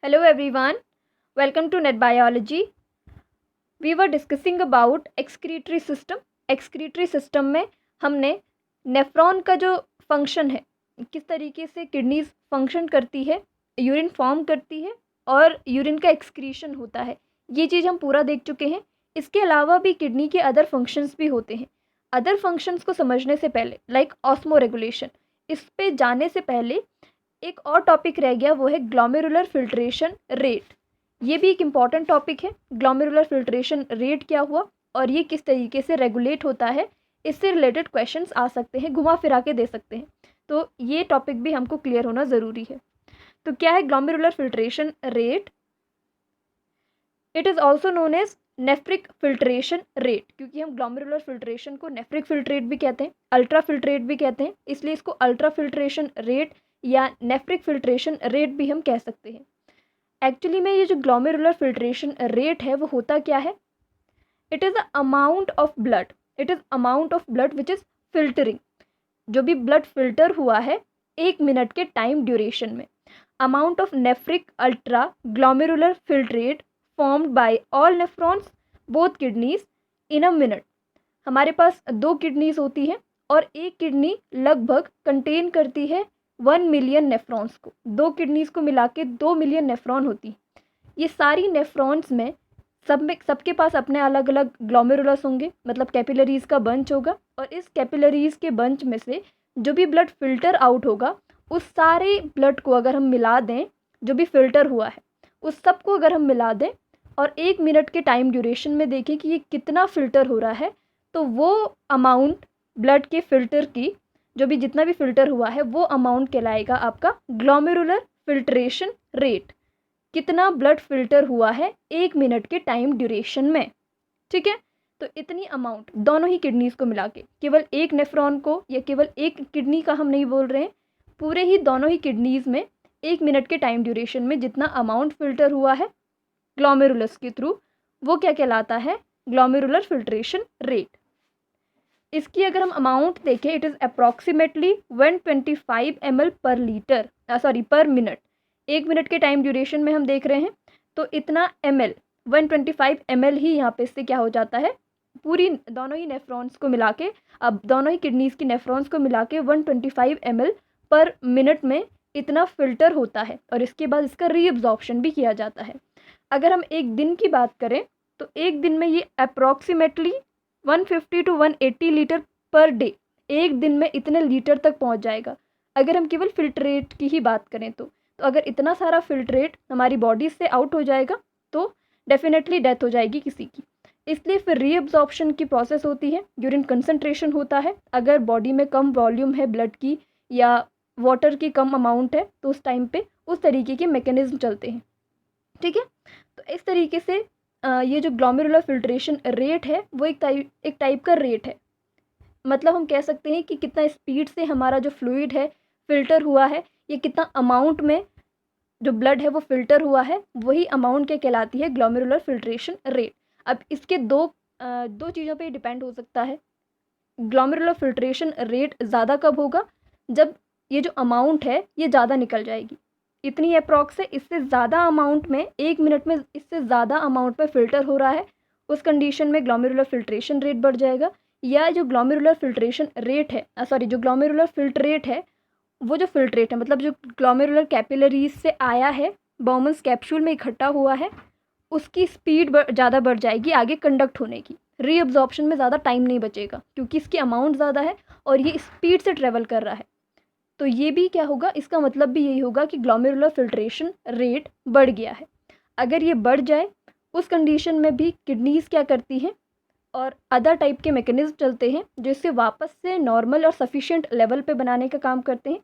Hello everyone, welcome to Net Biology. We were discussing about excretory system. Excretory system में हमने nephron का जो function है, किस तरीके से किडनीज फंक्शन करती है, यूरिन फॉर्म करती है और यूरिन का एक्सक्रीशन होता है, ये चीज़ हम पूरा देख चुके हैं। इसके अलावा भी किडनी के अदर फंक्शंस भी होते हैं। अदर फंक्शंस को समझने से पहले लाइक ऑस्मो रेगुलेशन, इस पे जाने से पहले एक और टॉपिक रह गया, वो है ग्लोमेरुलर फिल्ट्रेशन रेट। ये भी एक इम्पॉर्टेंट टॉपिक है। ग्लोमेरुलर फिल्ट्रेशन रेट क्या हुआ और ये किस तरीके से रेगुलेट होता है, इससे रिलेटेड क्वेश्चंस आ सकते हैं, घुमा फिरा के दे सकते हैं। तो ये टॉपिक भी हमको क्लियर होना ज़रूरी है। तो क्या है glomerular filtration rate? It is also known as nephric filtration rate, क्योंकि हम ग्लोमेरुलर फिल्ट्रेशन को नेफ्रिक फिल्ट्रेट भी कहते हैं, अल्ट्रा फिल्ट्रेट भी कहते हैं, इसलिए इसको अल्ट्रा फिल्ट्रेशन रेट या नेफ्रिक फिल्ट्रेशन रेट भी हम कह सकते हैं। एक्चुअली में ये जो ग्लोमेरुलर फिल्ट्रेशन रेट है वो होता क्या है? It is the amount of blood, it is amount of blood which is filtering, जो भी ब्लड फिल्टर हुआ है 1 मिनट के टाइम ड्यूरेशन में। Amount of nephric ultra glomerular filtrate formed by all nephrons both kidneys in a minute. हमारे पास 2 kidneys होती हैं और एक किडनी लगभग कंटेन करती है 1 मिलियन नेफ्रॉन्स को। 2 किडनीज को मिला के 2 मिलियन नेफ्रॉन होती। ये सारी नेफ्रॉन्स में सबके पास अपने अलग अलग ग्लोमेरुलस होंगे, मतलब कैपिलरीज का बंच होगा, और इस कैपिलरीज के बंच में से जो भी ब्लड फिल्टर आउट होगा उस सारे ब्लड को अगर हम मिला दें, जो भी फिल्टर हुआ है उस सब को अगर हम मिला दें और 1 मिनट के टाइम ड्यूरेशन में देखें कि ये कितना फ़िल्टर हो रहा है, तो वो अमाउंट ब्लड के फ़िल्टर की, जो भी जितना भी फ़िल्टर हुआ है वो अमाउंट कहलाएगा आपका ग्लोमेरुलर फिल्ट्रेशन रेट। कितना ब्लड फिल्टर हुआ है 1 मिनट के टाइम ड्यूरेशन में, ठीक है। तो इतनी अमाउंट दोनों ही किडनीज को मिला के, केवल एक नेफ्रॉन को या केवल एक किडनी का हम नहीं बोल रहे हैं, पूरे ही दोनों ही किडनीज में 1 मिनट के टाइम ड्यूरेशन में जितना अमाउंट फिल्टर हुआ है ग्लोमेरुलस के थ्रू, वो क्या कहलाता है? Glomerular filtration rate. इसकी अगर हम अमाउंट देखें, इट इज़ अप्रॉक्सीमेटली 125 ml पर लीटर, पर मिनट। 1 मिनट के टाइम ड्यूरेशन में हम देख रहे हैं, तो इतना ml 125 ml ही यहाँ पे से क्या हो जाता है, पूरी दोनों ही नेफ्रॉन्स को मिला के, अब दोनों ही किडनीज की नेफ्रॉन्स को मिला के 125 ml पर मिनट में इतना फिल्टर होता है, और इसके बाद इसका रीअब्जॉर्प्शन भी किया जाता है। अगर हम एक दिन की बात करें तो एक दिन में ये approximately 150 to 180 litre per day, एक दिन में इतने लीटर तक पहुंच जाएगा। अगर हम केवल फिल्ट्रेट की ही बात करें तो अगर इतना सारा फिल्ट्रेट हमारी बॉडी से आउट हो जाएगा तो डेफिनेटली डेथ हो जाएगी किसी की। इसलिए फिर रीअब्जॉर्प्शन की प्रोसेस होती है, यूरिन कंसंट्रेशन होता है। अगर बॉडी में कम वॉल्यूम है ब्लड की या वाटर की कम अमाउंट है तो उस टाइम पे उस तरीके के मैकेनिज्म चलते हैं, ठीक है। तो इस तरीके से ये जो ग्लोमेरुलर फिल्ट्रेशन रेट है वो एक टाइप का रेट है। मतलब हम कह सकते हैं कि कितना स्पीड से हमारा जो फ्लूइड है फिल्टर हुआ है, ये कितना अमाउंट में जो ब्लड है वो फिल्टर हुआ है, वही अमाउंट क्या कहलाती है? Glomerular filtration rate. अब इसके दो चीज़ों पे डिपेंड हो सकता है। ग्लोमेरुलर फिल्ट्रेशन रेट ज़्यादा कब होगा? जब ये जो अमाउंट है ये ज़्यादा निकल जाएगी, इतनी अप्रॉक्स है, इससे ज़्यादा अमाउंट में 1 मिनट में इससे ज़्यादा अमाउंट में फ़िल्टर हो रहा है, उस कंडीशन में ग्लोमेरुलर फिल्ट्रेशन रेट बढ़ जाएगा। या जो ग्लोमेरुलर फिल्ट्रेशन रेट है, जो ग्लोमेरुलर फिल्ट्रेट है, वो जो फिल्ट्रेट है मतलब जो ग्लोमेरुलर कैपिलरीज से आया है, बॉमन्स कैप्सूल में इकट्ठा हुआ है, उसकी स्पीड ज़्यादा बढ़ जाएगी आगे कंडक्ट होने की। रीअब्जॉर्प्शन में ज़्यादा टाइम नहीं बचेगा क्योंकि इसकी अमाउंट ज़्यादा है और ये स्पीड से ट्रेवल कर रहा है। तो ये भी क्या होगा, इसका मतलब भी यही होगा कि ग्लोमेरुलर फिल्ट्रेशन रेट बढ़ गया है। अगर ये बढ़ जाए उस कंडीशन में भी किडनीज़ क्या करती हैं और अदर टाइप के मैकेनिज्म चलते हैं जो इसे वापस से नॉर्मल और सफिशिएंट लेवल पे बनाने का काम करते हैं।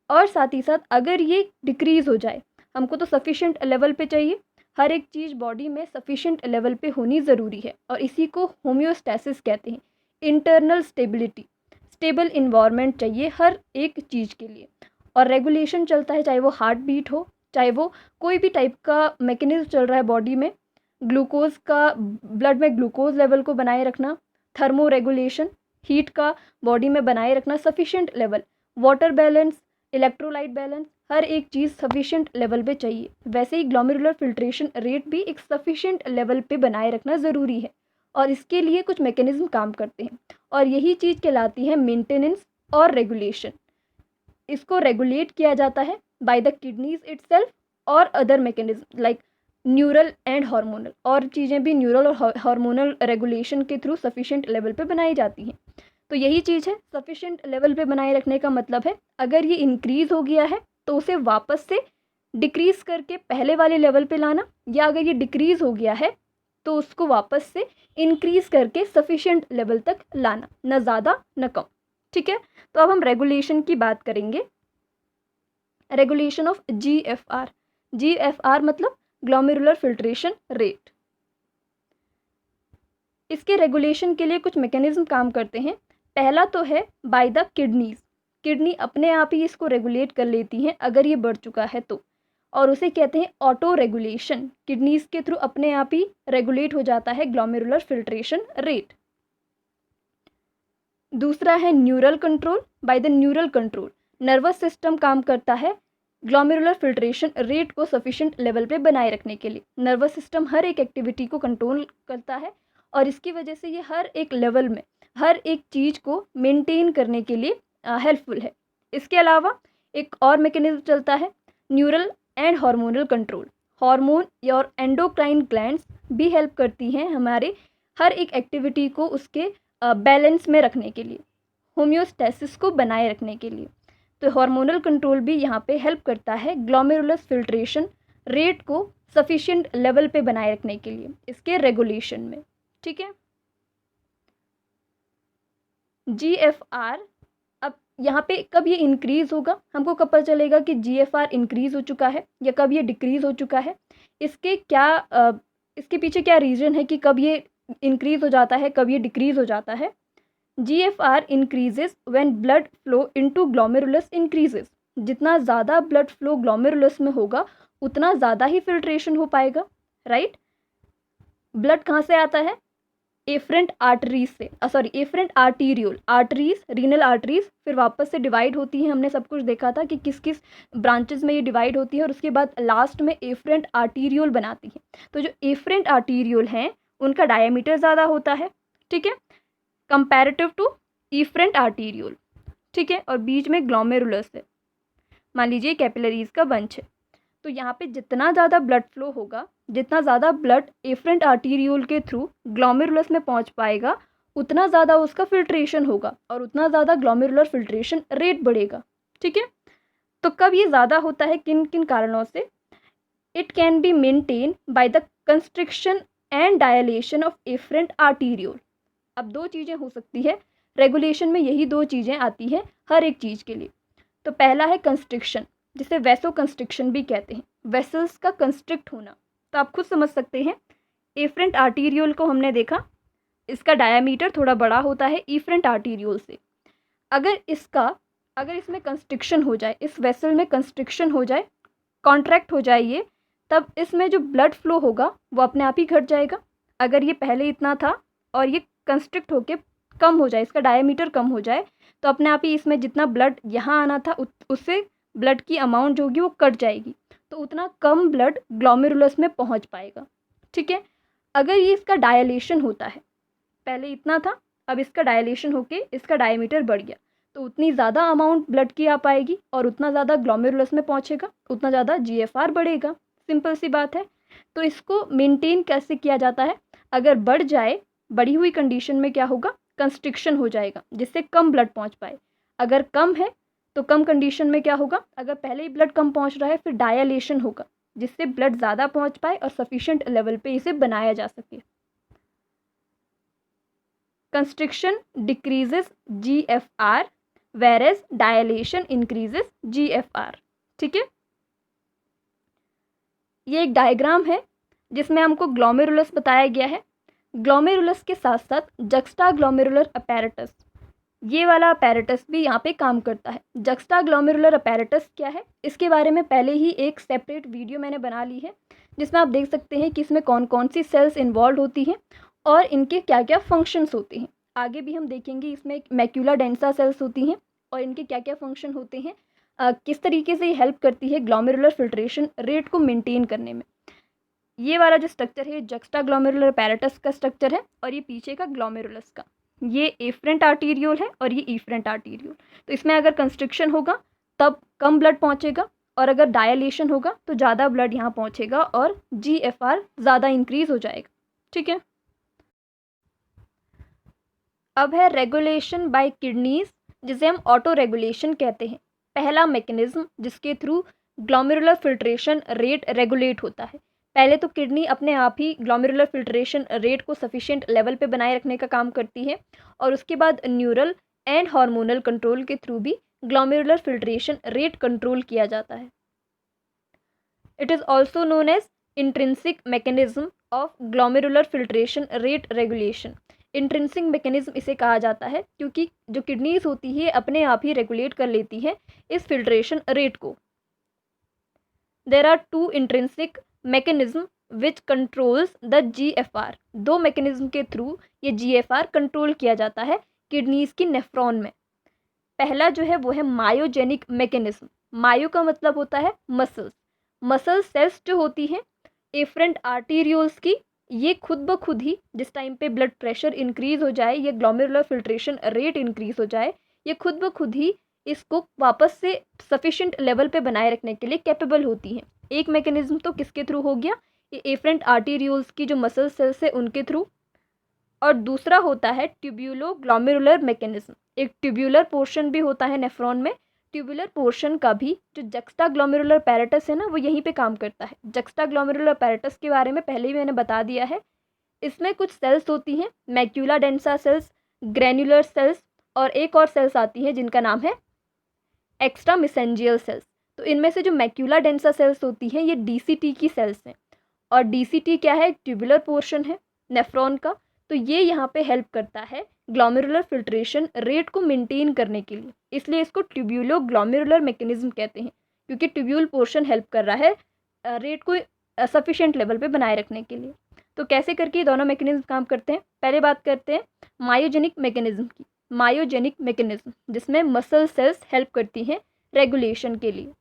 और साथ ही साथ अगर ये डिक्रीज़ हो जाए, हमको तो सफिशिएंट लेवल पे चाहिए, हर एक चीज़ बॉडी में सफिशिएंट लेवल पे होनी ज़रूरी है और इसी को होम्योस्टैसिस कहते हैं। इंटरनल स्टेबिलिटी, स्टेबल इन्वायरमेंट चाहिए हर एक चीज़ के लिए, और रेगुलेशन चलता है, चाहे वो हार्ट बीट हो, चाहे वो कोई भी टाइप का मैकेनिज्म चल रहा है बॉडी में, ग्लूकोज का, ब्लड में ग्लूकोज लेवल को बनाए रखना, थर्मो रेगुलेशन, हीट का बॉडी में बनाए रखना, sufficient level, water balance, electrolyte balance, हर एक चीज़ सफिशिएंट लेवल पे चाहिए, वैसे ही ग्लोमेरुलर फिल्ट्रेशन रेट भी एक सफिशिएंट लेवल पे बनाए रखना ज़रूरी है और इसके लिए कुछ मैकेनिज्म काम करते हैं और यही चीज़ कहलाती है मेंटेनेंस और रेगुलेशन। इसको रेगुलेट किया जाता है बाय द किडनीज इटसेल्फ और other mechanism like neural and hormonal, और चीज़ें भी न्यूरल और हार्मोनल रेगुलेशन के थ्रू सफिशिएंट लेवल पे बनाई जाती हैं। तो यही चीज़ है, सफिशिएंट लेवल पे बनाए रखने का मतलब है अगर ये इंक्रीज़ हो गया है तो उसे वापस से डिक्रीज़ करके पहले वाले लेवल पे लाना, या अगर ये डिक्रीज़ हो गया है तो उसको वापस से इंक्रीज़ करके सफिशिएंट लेवल तक लाना, न ज़्यादा न कम। ठीक है, तो अब हम रेगुलेशन की बात करेंगे। Regulation of GFR। GFR मतलब ग्लोमेरुलर फिल्ट्रेशन रेट। इसके रेगुलेशन के लिए कुछ मैकेनिज्म काम करते हैं। पहला तो है बाय द किडनीज। किडनी अपने आप ही इसको रेगुलेट कर लेती हैं अगर ये बढ़ चुका है तो, और उसे कहते हैं ऑटो रेगुलेशन। किडनीज के थ्रू अपने आप ही रेगुलेट हो जाता है ग्लोमेरुलर फिल्ट्रेशन रेट। दूसरा है neural control. By the neural control nervous system काम करता है ग्लोमेरुलर फिल्ट्रेशन रेट को सफिशिएंट लेवल पे बनाए रखने के लिए। नर्वस सिस्टम हर एक एक्टिविटी को कंट्रोल करता है और इसकी वजह से ये हर एक लेवल में हर एक चीज़ को मेंटेन करने के लिए हेल्पफुल है। इसके अलावा एक और मैकेनिज्म चलता है neural and hormonal control. Hormone और एंडोक्राइन ग्लैंड्स भी हेल्प करती हैं हमारे हर एक एक्टिविटी को उसके बैलेंस में रखने के लिए, होम्योस्टेसिस को बनाए रखने के लिए। तो हार्मोनल कंट्रोल भी यहाँ पे हेल्प करता है ग्लोमेरुलर फिल्ट्रेशन रेट को सफिशिएंट लेवल पे बनाए रखने के लिए इसके रेगुलेशन में। ठीक है, GFR अब यहाँ पे कब ये इंक्रीज़ होगा, हमको कब पता चलेगा कि GFR इंक्रीज़ हो चुका है या कब ये डिक्रीज़ हो चुका है। इसके इसके पीछे क्या रीज़न है कि कब ये इंक्रीज़ हो जाता है कब ये डिक्रीज़ हो जाता है। GFR increases when blood flow into glomerulus increases। जितना ज़्यादा ब्लड फ्लो ग्लोमेरुलस में होगा उतना ज़्यादा ही फिल्ट्रेशन हो पाएगा, राइट। ब्लड कहाँ से आता है, एफरेंट आर्टरीज से, afferent arteriole, arteries, renal arteries, फिर वापस से डिवाइड होती है। हमने सब कुछ देखा था कि किस किस ब्रांचेस में ये डिवाइड होती है और उसके बाद लास्ट में एफरेंट आर्टीरियोल बनाती है। तो जो एफरेंट आर्टीरियोल हैं उनका डायमीटर ज़्यादा होता है, ठीक है, कंपैरेटिव टू इफरेंट आर्टीरियोल। ठीक है, और बीच में ग्लोमेरुलस है, मान लीजिए कैपिलरीज का बंच है। तो यहाँ पे जितना ज़्यादा ब्लड फ्लो होगा, जितना ज़्यादा ब्लड एफरेंट आर्टीरियोल के थ्रू ग्लोमेरुलस में पहुँच पाएगा उतना ज़्यादा उसका फिल्ट्रेशन होगा और उतना ज़्यादा ग्लोमेरुलर फिल्ट्रेशन रेट बढ़ेगा। ठीक है, तो कब ये ज़्यादा होता है, किन किन कारणों से। It can be maintain by the constriction and dilation of afferent arteriole. अब दो चीज़ें हो सकती है रेगुलेशन में, यही दो चीज़ें आती हैं हर एक चीज़ के लिए। तो पहला है कंस्ट्रिक्शन, जिसे वेसो कंस्ट्रिक्शन भी कहते हैं, वेसल्स का कंस्ट्रिक्ट होना। तो आप खुद समझ सकते हैं, एफरेंट आर्टीरियोल को हमने देखा, इसका डायामीटर थोड़ा बड़ा होता है इफरेंट आर्टीरियोल से। अगर इसमें कंस्ट्रिक्शन हो जाए, इस वेसल में कंस्ट्रिक्शन हो जाए, कॉन्ट्रैक्ट हो जाए ये, तब इसमें जो ब्लड फ्लो होगा वो अपने आप ही घट जाएगा। अगर ये पहले इतना था और ये कंस्ट्रिक्ट होके कम हो जाए, इसका डायमीटर कम हो जाए, तो अपने आप ही इसमें जितना ब्लड यहाँ आना था उससे ब्लड की अमाउंट जो होगी वो कट जाएगी, तो उतना कम ब्लड ग्लोमेरुलस में पहुँच पाएगा। ठीक है, अगर ये इसका डायलेशन होता है, पहले इतना था अब इसका डायलेशन होके इसका डायमीटर बढ़ गया, तो उतनी ज़्यादा अमाउंट ब्लड की आ पाएगी और उतना ज़्यादा ग्लोमेरुलस में पहुँचेगा, उतना ज़्यादा GFR बढ़ेगा। सिंपल सी बात है। तो इसको मेंटेन कैसे किया जाता है, अगर बढ़ जाए, बढ़ी हुई कंडीशन में क्या होगा, कंस्ट्रिक्शन हो जाएगा जिससे कम ब्लड पहुंच पाए। अगर कम है तो कम कंडीशन में क्या होगा, अगर पहले ही ब्लड कम पहुंच रहा है फिर डायलेशन होगा जिससे ब्लड ज़्यादा पहुंच पाए और सफिशिएंट लेवल पे इसे बनाया जा सके। Constriction decreases GFR whereas dilation increases GFR। ठीक है, ये एक डायग्राम है जिसमें हमको ग्लोमेरुलस बताया गया है। ग्लोमेरुलस के साथ साथ जक्स्टा ग्लोमेरुलर अपैरेटस, ये वाला अपैरेटस भी यहाँ पे काम करता है। जक्स्टा ग्लोमेरुलर अपैरेटस क्या है, इसके बारे में पहले ही एक सेपरेट वीडियो मैंने बना ली है जिसमें आप देख सकते हैं कि इसमें कौन कौन सी सेल्स इन्वॉल्व होती हैं और इनके क्या क्या फंक्शंस होते हैं। आगे भी हम देखेंगे इसमें मैक्यूला डेंसा सेल्स होती हैं और इनके क्या क्या फंक्शन होते हैं। किस तरीके से ये हेल्प करती है ग्लोमेरुलर फिल्ट्रेशन रेट को मेंटेन करने में। ये वाला जो स्ट्रक्चर है जक्स्टा ग्लोमेरुलर apparatus का स्ट्रक्चर है और ये पीछे का ग्लोमेरुलस का, ये एफरेंट आर्टीरियोल है और ये इफरेंट आर्टीरियोल। तो इसमें अगर कंस्ट्रिक्शन होगा तब कम ब्लड पहुंचेगा और अगर डायलेशन होगा तो ज़्यादा ब्लड यहाँ पहुंचेगा और GFR ज़्यादा इंक्रीज हो जाएगा। ठीक है, अब है रेगुलेशन बाय किडनीज, जिसे हम ऑटो रेगुलेशन कहते हैं। पहला मैकेनिज्म जिसके through glomerular filtration rate regulate होता है। पहले तो किडनी अपने आप ही ग्लोमेरुलर फिल्ट्रेशन रेट को सफिशिएंट लेवल पे बनाए रखने का काम करती है और उसके बाद न्यूरल एंड हार्मोनल कंट्रोल के थ्रू भी ग्लोमेरुलर फिल्ट्रेशन रेट कंट्रोल किया जाता है। It is also known as intrinsic mechanism of glomerular filtration rate regulation. Intrinsic mechanism इसे कहा जाता है क्योंकि जो किडनीज होती है अपने आप ही रेगुलेट कर लेती है इस फिल्ट्रेशन रेट को। There are two intrinsic mechanism which controls the GFR। दो मैकेनिज्म के थ्रू ये GFR कंट्रोल किया जाता है किडनीज की नेफ्रॉन में। पहला जो है वो है मायोजेनिक मैकेनिज्म। मायो का मतलब होता है मसल्स। मसल सेल्स जो होती हैं एफरेंट आर्टीरियोल्स की, ये खुद ब खुद ही जिस टाइम पे ब्लड प्रेशर इंक्रीज हो जाए या ग्लोमेरुलर फिल्ट्रेशन रेट इंक्रीज हो जाए, ये खुद ब खुद ही इसको वापस से सफिशिएंट लेवल पे बनाए रखने के लिए कैपेबल होती हैं। एक मैकेनिज्म तो किसके थ्रू हो गया, ये एफरेंट आर्टीरियोल्स की जो मसल सेल्स है उनके थ्रू, और दूसरा होता है ट्यूब्यूलो ग्लोमेरुलर मैकेनिज्म। एक ट्यूब्यूलर पोर्शन भी होता है नेफ्रॉन में। ट्यूबुलर पोर्शन का भी जो जक्स्टा ग्लोमेरुलर apparatus है ना, वो यहीं पे काम करता है। जक्स्टा ग्लोमेरुलर apparatus के बारे में पहले ही मैंने बता दिया है। इसमें कुछ सेल्स होती हैं, macula densa cells, granular cells, और एक और सेल्स आती हैं जिनका नाम है एक्स्ट्रा मेसेंजियल सेल्स। तो इनमें से जो मैक्यूला डेंसा सेल्स होती हैं ये DCT की सेल्स हैं, और DCT क्या है, ट्यूबुलर पोर्शन है नेफ्रॉन का। तो ये यहाँ पे हेल्प करता है ग्लोमेरुलर फिल्ट्रेशन रेट को मेंटेन करने के लिए, इसलिए इसको ट्यूब्यूलो ग्लोमेरुलर मैकेनिज्म कहते हैं, क्योंकि ट्यूब्यूल पोर्शन हेल्प कर रहा है रेट को सफिशिएंट लेवल पे बनाए रखने के लिए। तो कैसे करके ये दोनों मैकेनिज्म काम करते हैं, पहले बात करते हैं मायोजेनिक मैकेनिज्म की। मायोजेनिक मैकेनिज्म जिसमें मसल सेल्स हेल्प करती हैं रेगुलेशन के लिए।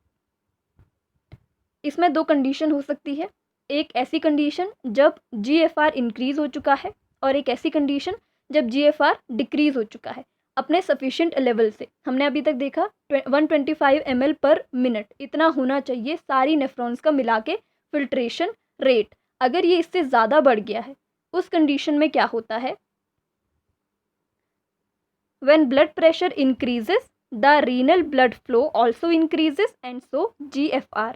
इसमें दो कंडीशन हो सकती है, एक ऐसी कंडीशन जब GFR इंक्रीज हो चुका है और एक ऐसी कंडीशन जब GFR डिक्रीज हो चुका है अपने सफिशिएंट लेवल से। हमने अभी तक देखा 125 ml पर मिनट इतना होना चाहिए सारी नेफ्रॉन्स का मिला के फिल्ट्रेशन रेट। अगर ये इससे ज़्यादा बढ़ गया है उस कंडीशन में क्या होता है, when blood pressure increases the renal blood flow also increases and so GFR।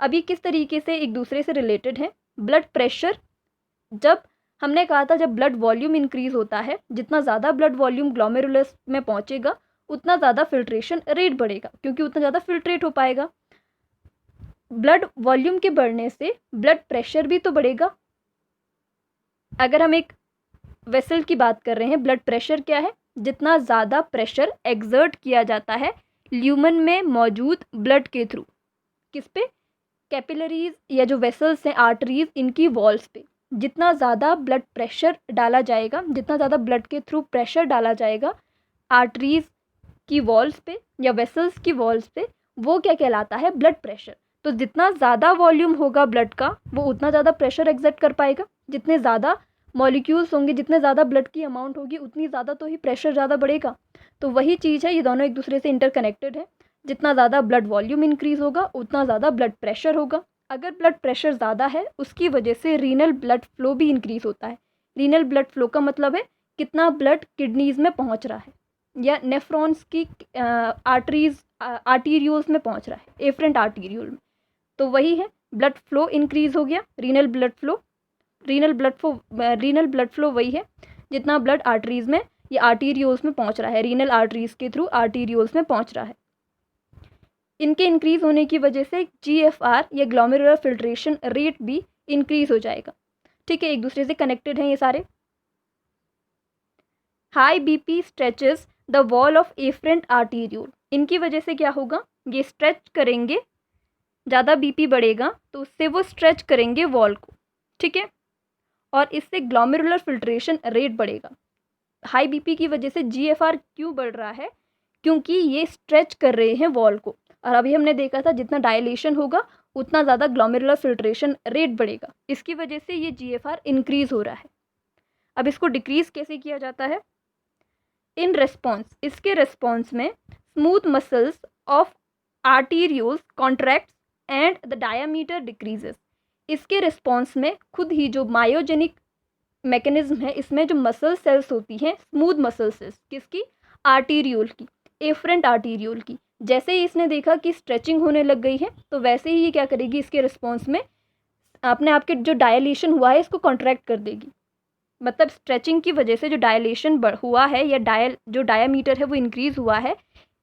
अभी किस तरीके से एक दूसरे से रिलेटेड है। ब्लड प्रेशर, जब हमने कहा था जब ब्लड वॉल्यूम इंक्रीज होता है, जितना ज़्यादा ब्लड वॉल्यूम ग्लोमेरुलस में पहुंचेगा उतना ज़्यादा फिल्ट्रेशन रेट बढ़ेगा, क्योंकि उतना ज़्यादा फिल्ट्रेट हो पाएगा। ब्लड वॉल्यूम के बढ़ने से ब्लड प्रेशर भी तो बढ़ेगा। अगर हम एक वेसल की बात कर रहे हैं, ब्लड प्रेशर क्या है, जितना ज़्यादा प्रेशर एक्सर्ट किया जाता है ल्यूमन में मौजूद ब्लड के थ्रू, किस पे, कैपिलरीज या जो वेसल्स हैं आर्टरीज, इनकी वॉल्स पे जितना ज़्यादा ब्लड प्रेशर डाला जाएगा, जितना ज़्यादा ब्लड के थ्रू प्रेशर डाला जाएगा आर्टरीज की वॉल्स पे या वेसल्स की वॉल्स पे, वो क्या कहलाता है, ब्लड प्रेशर। तो जितना ज़्यादा वॉल्यूम होगा ब्लड का वो उतना ज़्यादा प्रेशर एक्सर्ट कर पाएगा। जितने ज़्यादा मॉलिक्यूल्स होंगे, जितने ज़्यादा ब्लड की अमाउंट होगी उतनी ज़्यादा तो ही प्रेशर ज़्यादा बढ़ेगा। तो वही चीज़ है, ये दोनों एक दूसरे से इंटरकनेक्टेड है। जितना ज़्यादा ब्लड वॉल्यूम इंक्रीज होगा उतना ज़्यादा ब्लड प्रेशर होगा। अगर ब्लड प्रेशर ज़्यादा है उसकी वजह से रीनल ब्लड फ्लो भी इंक्रीज होता है। रीनल ब्लड फ्लो का मतलब है कितना ब्लड किडनीज में पहुंच रहा है या नेफ्रॉन्स की आर्टीरियोल्स में पहुंच रहा है, एफरेंट आर्टीरियोल में। तो वही है, ब्लड फ्लो इंक्रीज हो गया, renal blood flow. Renal blood flow वही है जितना ब्लड आर्टरीज में या आर्टीरियोल्स में पहुंच रहा है, रीनल आर्टरीज के थ्रू आर्टीरियोल्स में पहुंच रहा है। इनके इंक्रीज होने की वजह से GFR या ग्लोमेरुलर फिल्ट्रेशन रेट भी इंक्रीज हो जाएगा। ठीक है, एक दूसरे से कनेक्टेड हैं ये सारे। High BP stretches the wall of afferent arteriole. इनकी वजह से क्या होगा, ये स्ट्रेच करेंगे, ज़्यादा BP बढ़ेगा तो उससे वो स्ट्रेच करेंगे वॉल को। ठीक है, और इससे ग्लोमेरुलर फिल्ट्रेशन रेट बढ़ेगा। हाई BP की वजह से GFR क्यों बढ़ रहा है, क्योंकि ये स्ट्रेच कर रहे हैं वॉल को। और अभी हमने देखा था जितना डायलेशन होगा उतना ज़्यादा ग्लोमेरुलर फिल्ट्रेशन रेट बढ़ेगा, इसकी वजह से ये GFR इंक्रीज़ हो रहा है। अब इसको डिक्रीज़ कैसे किया जाता है? इन रेस्पॉन्स, इसके रेस्पॉन्स में smooth muscles of arterioles contracts and the diameter decreases. इसके रिस्पॉन्स में खुद ही जो मायोजेनिक मैकेनिज्म है, इसमें जो मसल सेल्स होती हैं, स्मूथ मसल सेल्स, किसकी? आर्टीरियोल की, एफरेंट आर्टीरियोल की। जैसे ही इसने देखा कि स्ट्रेचिंग होने लग गई है, तो वैसे ही ये क्या करेगी, इसके रिस्पॉन्स में अपने आप के जो डायलेशन हुआ है इसको कॉन्ट्रैक्ट कर देगी। मतलब स्ट्रेचिंग की वजह से जो डायलेशन हुआ है या जो डायामीटर है वो इंक्रीज़ हुआ है,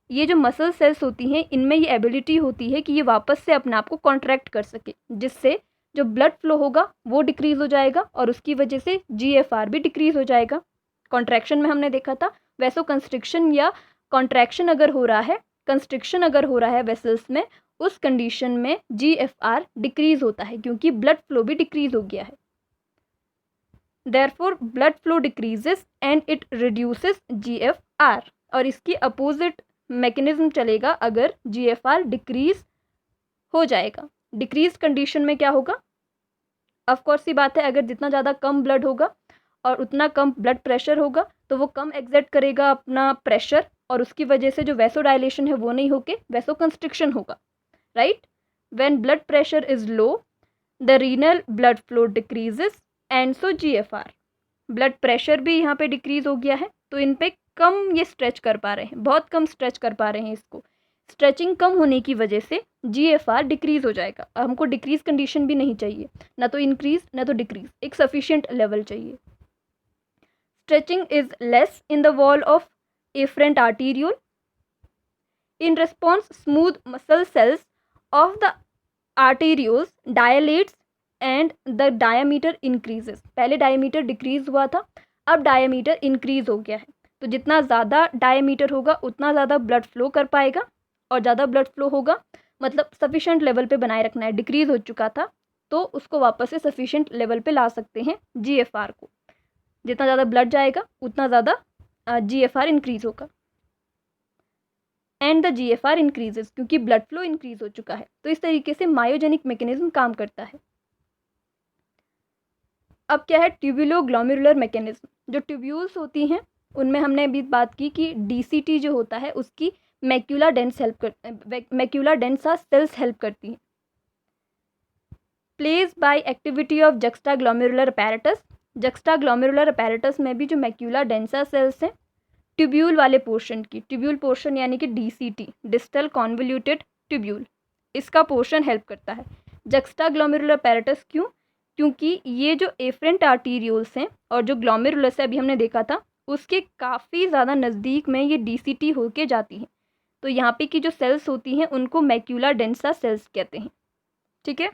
ये जो मसल सेल्स होती हैं इनमें ये एबिलिटी होती है कि ये वापस से अपने आप को कॉन्ट्रैक्ट कर सके, जिससे जो ब्लड फ्लो होगा वो डिक्रीज़ हो जाएगा और उसकी वजह से GFR भी डिक्रीज़ हो जाएगा। कॉन्ट्रैक्शन में हमने देखा था, वैसो कंस्ट्रिक्शन या कॉन्ट्रैक्शन अगर हो रहा है, कंस्ट्रिक्शन अगर हो रहा है वेसल्स में, उस कंडीशन में GFR डिक्रीज़ होता है क्योंकि ब्लड फ्लो भी डिक्रीज़ हो गया है। Therefore blood flow decreases and it reduces GFR। और इसकी अपोजिट मैकेनिज्म चलेगा अगर GFR डिक्रीज हो जाएगा। डिक्रीज कंडीशन में क्या होगा? ऑफ कोर्स सी बात है, अगर जितना ज़्यादा कम ब्लड होगा और उतना कम ब्लड प्रेशर होगा तो वो कम एग्जर्ट करेगा अपना प्रेशर, और उसकी वजह से जो वैसोडाइलेशन है वो नहीं होके वैसो कंस्ट्रिक्शन होगा, right. When blood pressure is low the renal blood flow decreases and so GFR। Blood pressure भी यहाँ पे डिक्रीज हो गया है, तो इन पे कम ये स्ट्रेच कर पा रहे हैं, बहुत कम स्ट्रेच कर पा रहे हैं इसको। स्ट्रेचिंग कम होने की वजह से GFR डिक्रीज हो जाएगा। हमको डिक्रीज कंडीशन भी नहीं चाहिए, ना तो इंक्रीज ना तो डिक्रीज, एक सफिशिएंट लेवल चाहिए। Stretching is less in the wall of afferent arteriole. In response smooth muscle cells of the arterioles dilates and the diameter increases. पहले डायामीटर डिक्रीज हुआ था, अब डायामीटर इंक्रीज हो गया है, तो जितना ज़्यादा डायामीटर होगा उतना ज़्यादा ब्लड फ्लो कर पाएगा, और ज़्यादा ब्लड फ्लो होगा मतलब सफिशेंट लेवल पे बनाए रखना है। डिक्रीज हो चुका था तो उसको वापस से सफिशेंट लेवल पे ला सकते हैं GFR को। जितना ज़्यादा ब्लड जाएगा उतना ज़्यादा GFR इंक्रीज होगा, एंड द GFR इंक्रीजेस, क्योंकि ब्लड फ्लो इंक्रीज हो चुका है। तो इस तरीके से मायोजेनिक मैकेनिज्म काम करता है। अब क्या है? ट्यूबुलोग्लोमेरुलर मैकेनिज्म। जो ट्यूब्यूल्स होती हैं उनमें हमने अभी बात की कि DCT जो होता है उसकी मैक्यूला डेंसा सेल्स हेल्प करती हैं। Place by activity of juxtaglomerular apparatus. Juxtaglomerular apparatus में भी जो मैक्यूला डेंसा सेल्स हैं ट्यूब्यूल वाले पोर्शन की, ट्यूब्यूल पोर्शन यानी कि DCT, डिस्टल कॉन्वोल्यूटेड ट्यूब्यूल, इसका पोर्शन हेल्प करता है। जक्स्टाग्लोमेरुलर अपैरेटस क्यों? क्योंकि ये जो एफरेंट आर्टीरियोल्स हैं और जो ग्लोमेरुलस है अभी हमने देखा था उसके काफ़ी ज़्यादा नज़दीक में ये DCT होके जाती हैं, तो यहाँ पे की जो सेल्स होती हैं उनको मैक्यूला डेंसा सेल्स कहते हैं, ठीक है।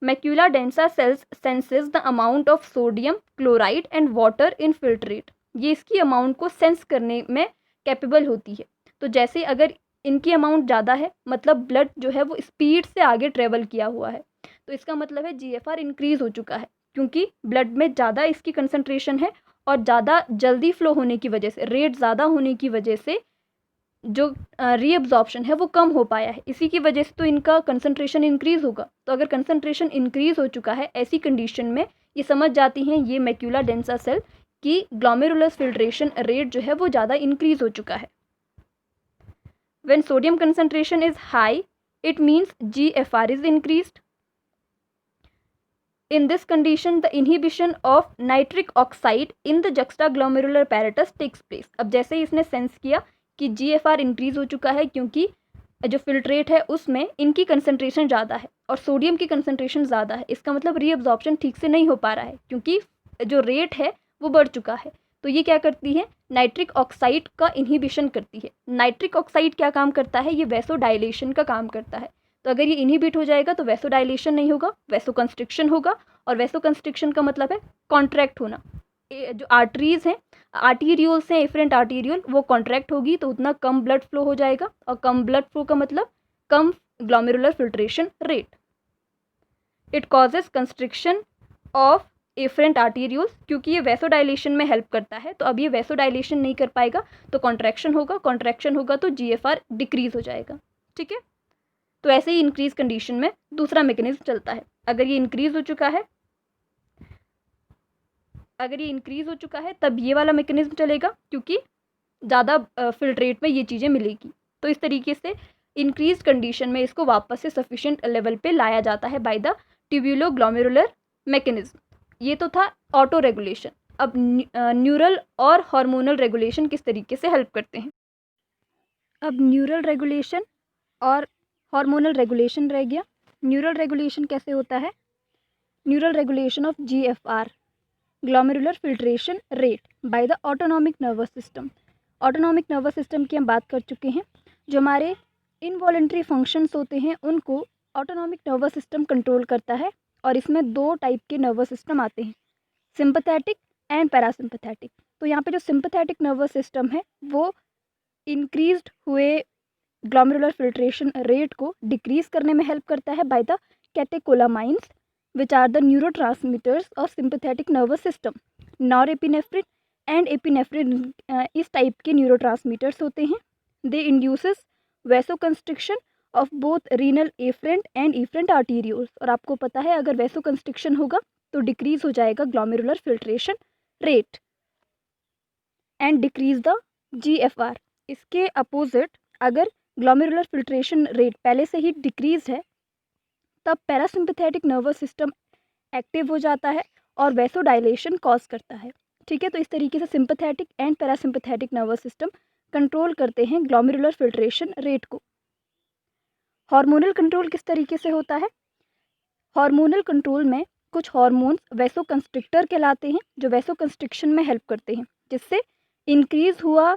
Macula densa cells senses the amount of sodium chloride and water in filtrate. ये इसकी अमाउंट को सेंस करने में कैपेबल होती है। तो जैसे अगर इनकी अमाउंट ज़्यादा है मतलब ब्लड जो है वो स्पीड से आगे ट्रेवल किया हुआ है, तो इसका मतलब है GFR इंक्रीज़ हो चुका है, क्योंकि ब्लड में ज़्यादा इसकी कंसंट्रेशन है और ज़्यादा जल्दी फ्लो होने की वजह से, रेट ज़्यादा होने की वजह से जो रीअब्जॉर्प्शन है वो कम हो पाया है। इसी की वजह से तो इनका कंसंट्रेशन इंक्रीज़ होगा। तो अगर कंसंट्रेशन इंक्रीज़ हो चुका है ऐसी कंडीशन में ये समझ जाती हैं ये मैक्यूला डेंसा सेल कि ग्लोमेरुलस फिल्ट्रेशन रेट जो है वो ज़्यादा इंक्रीज़ हो चुका है। When sodium concentration is high it means GFR is increased. In this condition, the inhibition of nitric oxide in the juxtaglomerular apparatus takes place। अब जैसे ही इसने सेंस किया कि GFR इंक्रीज हो चुका है क्योंकि जो फिल्ट्रेट है उसमें इनकी कंसंट्रेशन ज़्यादा है और सोडियम की कंसंट्रेशन ज़्यादा है, इसका मतलब रीअब्जॉर्प्शन ठीक से नहीं हो पा रहा है क्योंकि जो रेट है वो बढ़ चुका है। तो ये क्या करती है? नाइट्रिक ऑक्साइड का इनहिबिशन करती है। नाइट्रिक ऑक्साइड क्या काम करता है? ये वैसोडाइलेशन का काम करता है। तो अगर ये इनहिबिट हो जाएगा तो वैसोडाइलेशन नहीं होगा, वैसो कंस्ट्रिक्शन होगा, और वैसो कंस्ट्रिक्शन का मतलब है कॉन्ट्रैक्ट होना। जो आर्टरीज हैं, आर्टीरियोल्स हैं, एफरेंट आर्टीरियोल, वो कॉन्ट्रैक्ट होगी तो उतना कम ब्लड फ्लो हो जाएगा, और कम ब्लड फ्लो का मतलब कम glomerular filtration rate. It causes constriction of afferent arterioles, क्योंकि ये वैसोडाइलेशन में हेल्प करता है। तो अब ये वैसोडाइलेशन नहीं कर पाएगा तो कॉन्ट्रैक्शन होगा, कॉन्ट्रैक्शन होगा तो जीएफआर डिक्रीज हो जाएगा। ठीक है, तो ऐसे ही इंक्रीज कंडीशन में दूसरा मैकेनिज्म चलता है। अगर ये इंक्रीज हो चुका है तब ये वाला मैकेनिज्म चलेगा, क्योंकि ज़्यादा फिल्ट्रेट में ये चीज़ें मिलेगी। तो इस तरीके से इंक्रीज कंडीशन में इसको वापस से सफिशिएंट लेवल पे लाया जाता है बाय द ट्यूब्यूलो-ग्लोमेरुलर मैकेनिज्म। ये तो था ऑटो रेगुलेशन। अब न्यूरल और हार्मोनल रेगुलेशन किस तरीके से हेल्प करते हैं। अब न्यूरल रेगुलेशन और हार्मोनल रेगुलेशन रह गया। न्यूरल रेगुलेशन कैसे होता है? Neural regulation of GFR, glomerular filtration rate, by the autonomic nervous system. Autonomic nervous system की हम बात कर चुके हैं। जो हमारे इनवॉलेंट्री फंक्शंस होते हैं उनको ऑटोनॉमिक नर्वस सिस्टम कंट्रोल करता है, और इसमें 2 टाइप के नर्वस सिस्टम आते हैं, सिंपैथेटिक एंड पैरासिम्पैथेटिक। तो यहाँ पे जो सिंपैथेटिक नर्वस सिस्टम है वो इंक्रीज्ड हुए ग्लोमेरुलर फिल्ट्रेशन रेट को डिक्रीज करने में हेल्प करता है by the catecholamines, which are the neurotransmitters of sympathetic nervous system. Norepinephrine and epinephrine इस टाइप के न्यूरोट्रांसमीटर्स होते हैं। They induces vasoconstriction of both renal afferent and efferent arterioles. और आपको पता है अगर वैसोकंस्ट्रिक्शन होगा तो डिक्रीज हो जाएगा glomerular filtration rate and decrease the GFR. इसके अपोजिट अगर ग्लोमेरुलर फिल्ट्रेशन रेट पहले से ही डिक्रीज है तब पैरासिम्पैथेटिक नर्वस सिस्टम एक्टिव हो जाता है और वैसोडाइलेशन कॉज करता है। ठीक है, तो इस तरीके से sympathetic and parasympathetic nervous system control करते हैं ग्लोमेरुलर फिल्ट्रेशन रेट को। हार्मोनल कंट्रोल किस तरीके से होता है? हार्मोनल कंट्रोल में कुछ हार्मोन्स वैसोकंस्ट्रिक्टर कहलाते हैं जो वैसोकंस्ट्रिक्शन में हेल्प करते हैं, जिससे इंक्रीज हुआ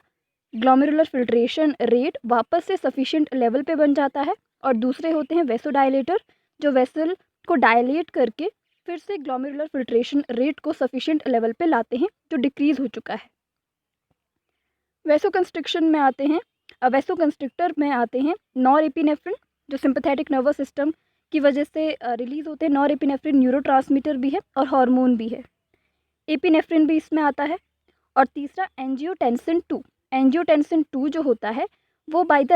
ग्लोमेरुलर फिल्ट्रेशन रेट वापस से सफिशिएंट लेवल पे बन जाता है। और दूसरे होते हैं वैसोडाइलेटर, जो वेसल को डायलेट करके फिर से ग्लोमेरुलर फिल्ट्रेशन रेट को सफिशिएंट लेवल पे लाते हैं जो डिक्रीज हो चुका है। वैसोकंस्ट्रिक्टर में आते हैं नॉरएपिनेफ्रिन, जो सिंपैथेटिक नर्वस सिस्टम की वजह से रिलीज होते हैं। नॉरएपिनेफ्रिन न्यूरोट्रांसमीटर भी है और हार्मोन भी है। एपिनेफ्रिन भी इसमें आता है। और तीसरा एंजियोटेंसिन 2। एंजियोटेंसिन 2 जो होता है वो बाय द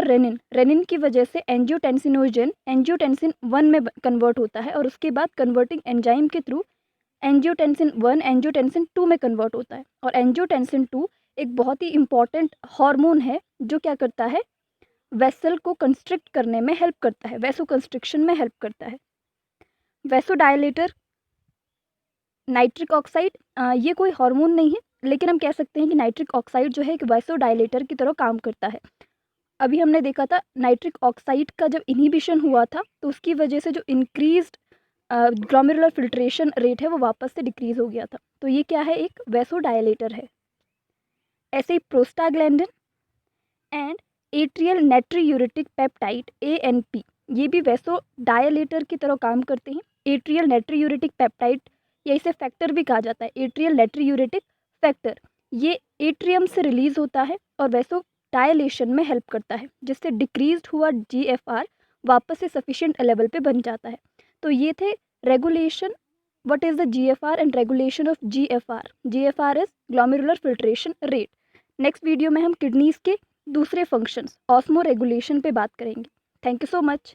रेनिन की वजह से एंजियोटेंसिनोजन एंजियोटेंसिन 1 में कन्वर्ट होता है, और उसके बाद कन्वर्टिंग एंजाइम के थ्रू एंजियोटेंसिन 1 एंजियोटेंसिन 2 में कन्वर्ट होता है। और एंजियोटेंसिन 2 एक बहुत ही इंपॉर्टेंट हार्मोन है जो क्या करता है, वेसल को कंस्ट्रिक्ट करने में हेल्प करता है, वैसोकंस्ट्रिक्शन में हेल्प करता है। वैसोडाइलेटर नाइट्रिक ऑक्साइड, ये कोई हार्मोन नहीं है, लेकिन हम कह सकते हैं कि नाइट्रिक ऑक्साइड जो है एक वैसोडाइलेटर की तरह काम करता है। अभी हमने देखा था नाइट्रिक ऑक्साइड का जब इनहिबिशन हुआ था तो उसकी वजह से जो इंक्रीज्ड ग्लोमेरुलर फिल्ट्रेशन रेट है वो वापस से डिक्रीज हो गया था। तो ये क्या है, एक वैसोडाइलेटर है। ऐसे ही prostaglandin and atrial natriuretic peptide ANP, ये भी वैसोडाइलेटर की तरह काम करते हैं। एट्रियल नाइट्रियूरेटिक पेप्टाइड या इसे फैक्टर भी कहा जाता है, एट्रियल नाइट्रियूरेटिक फैक्टर, ये एट्रियम से रिलीज होता है और वैसोडाइलेशन में हेल्प करता है, जिससे डिक्रीज्ड हुआ GFR वापस से सफिशिएंट लेवल पे बन जाता है। तो ये थे regulation, what is the GFR and regulation of GFR। GFR is glomerular filtration rate. Next video में हम किडनीज के दूसरे फंक्शंस ऑस्मो रेगुलेशन पे बात करेंगे। Thank you so much.